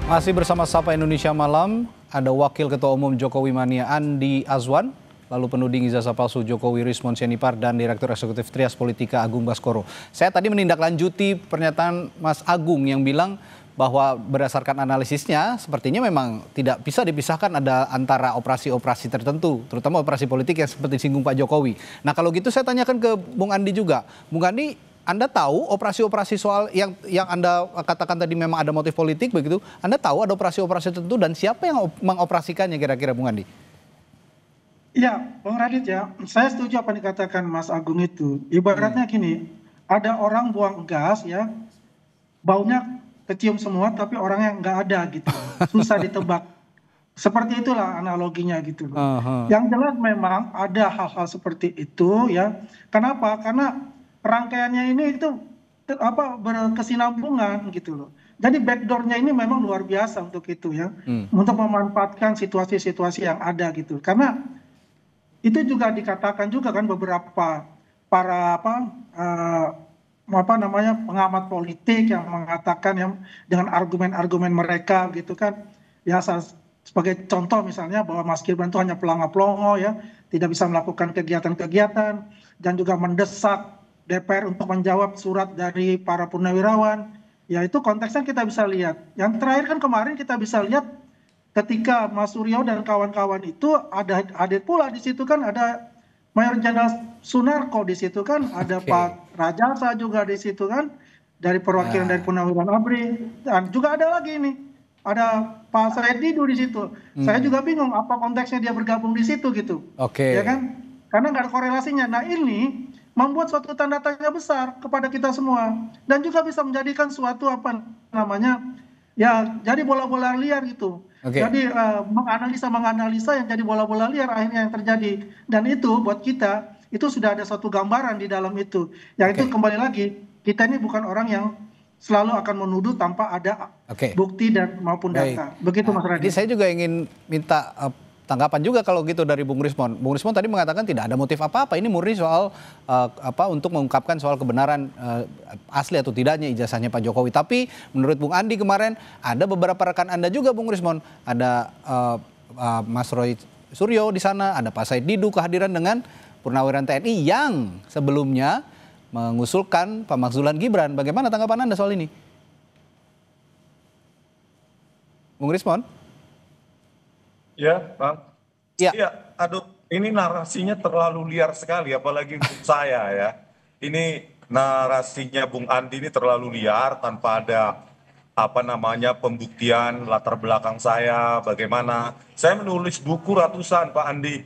Masih bersama Sapa Indonesia Malam, ada Wakil Ketua Umum Jokowi Mania Andi Azwan, lalu penuding ijazah palsu Jokowi Rismon Sianipar, dan Direktur Eksekutif Trias Politika Agung Baskoro. Saya tadi menindaklanjuti pernyataan Mas Agung yang bilang bahwa berdasarkan analisisnya sepertinya memang tidak bisa dipisahkan ada antara operasi-operasi tertentu, terutama operasi politik yang seperti singgung Pak Jokowi. Nah kalau gitu saya tanyakan ke Bung Andi juga. Bung Andi, Anda tahu operasi-operasi soal yang Anda katakan tadi memang ada motif politik begitu? Anda tahu ada operasi-operasi tertentu dan siapa yang mengoperasikannya kira-kira Bung Andi? Iya, Bang Radit ya, saya setuju apa yang dikatakan Mas Agung itu. Ibaratnya gini, ada orang buang gas ya, baunya kecium semua tapi orangnya nggak ada gitu. Susah ditebak. Seperti itulah analoginya gitu loh. Yang jelas memang ada hal-hal seperti itu ya. Kenapa? Karena rangkaiannya ini itu berkesinambungan gitu loh. Jadi backdoornya ini memang luar biasa untuk itu ya, untuk memanfaatkan situasi-situasi yang ada gitu. Karena itu juga dikatakan juga kan beberapa para pengamat politik yang mengatakan yang dengan argumen-argumen mereka gitu kan, ya sebagai contoh misalnya bahwa Mas Gibran itu hanya pelongo-pelongo ya, tidak bisa melakukan kegiatan-kegiatan, dan juga mendesak DPR untuk menjawab surat dari para purnawirawan. Ya itu konteksnya kita bisa lihat. Yang terakhir kan kemarin kita bisa lihat ketika Mas Suryo dan kawan-kawan itu ada hadir pula di situ kan, ada Mayor Jenderal Sunarko di situ kan, ada Pak Rajasa juga di situ kan, dari perwakilan dari Purnawirawan ABRI, dan juga ada lagi ini, ada Pak Said Didu di situ. Saya juga bingung apa konteksnya dia bergabung di situ gitu. Ya kan? Karena nggak ada korelasinya. Nah ini membuat suatu tanda tanya besar kepada kita semua, dan juga bisa menjadikan suatu ya jadi bola-bola liar gitu. Jadi menganalisa yang jadi bola-bola liar akhirnya yang terjadi, dan itu buat kita itu sudah ada satu gambaran di dalam itu. Yang itu kembali lagi, kita ini bukan orang yang selalu akan menuduh tanpa ada bukti dan maupun data. Begitu Mas Radit. Jadi saya juga ingin minta tanggapan juga kalau gitu dari Bung Rismon. Bung Rismon tadi mengatakan tidak ada motif apa-apa. Ini murni soal untuk mengungkapkan soal kebenaran asli atau tidaknya ijazahnya Pak Jokowi. Tapi menurut Bung Andi kemarin ada beberapa rekan Anda juga Bung Rismon. Ada Mas Roy Suryo di sana, ada Pak Said Didu kehadiran dengan Purnawirawan TNI yang sebelumnya mengusulkan pemakzulan Gibran. Bagaimana tanggapan Anda soal ini? Bung Rismon? Ya, Bang. Ya. Iya, aduh, ini narasinya terlalu liar sekali, apalagi untuk saya ya. Ini narasinya Bung Andi ini terlalu liar tanpa ada pembuktian latar belakang saya, bagaimana. Saya menulis buku ratusan Pak Andi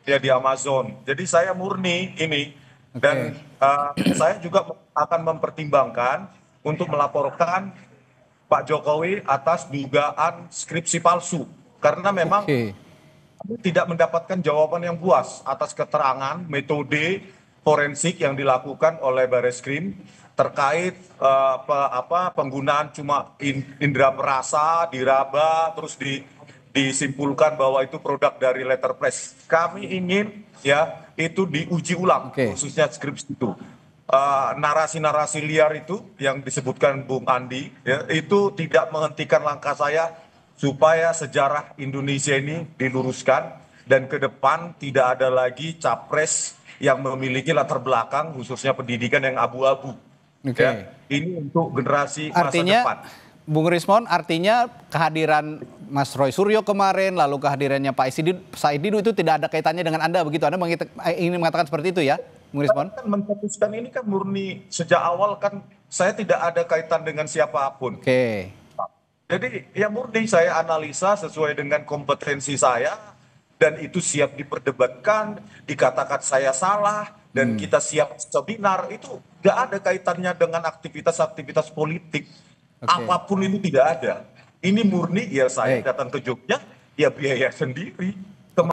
ya di Amazon. Jadi saya murni ini dan saya juga akan mempertimbangkan untuk melaporkan Pak Jokowi atas dugaan skripsi palsu. Karena memang tidak mendapatkan jawaban yang puas atas keterangan metode forensik yang dilakukan oleh Bareskrim terkait penggunaan cuma indera perasa, diraba, terus disimpulkan bahwa itu produk dari letterpress. Kami ingin ya itu diuji ulang, khususnya skripsi itu. Narasi-narasi liar itu yang disebutkan Bung Andi ya, itu tidak menghentikan langkah saya supaya sejarah Indonesia ini diluruskan dan ke depan tidak ada lagi capres yang memiliki latar belakang khususnya pendidikan yang abu-abu. Ya, ini untuk generasi masa depan. Bung Rismon, artinya kehadiran Mas Roy Suryo kemarin, lalu kehadirannya Pak Said Didu itu tidak ada kaitannya dengan Anda begitu? Anda ingin mengatakan seperti itu ya, Bung Rismon? Kan mencetuskan ini kan murni sejak awal kan saya tidak ada kaitan dengan siapapun. Jadi ya murni saya analisa sesuai dengan kompetensi saya dan itu siap diperdebatkan, dikatakan saya salah dan kita siap seminar, itu nggak ada kaitannya dengan aktivitas-aktivitas politik. Apapun itu tidak ada. Ini murni ya saya datang ke Jogja ya biaya sendiri.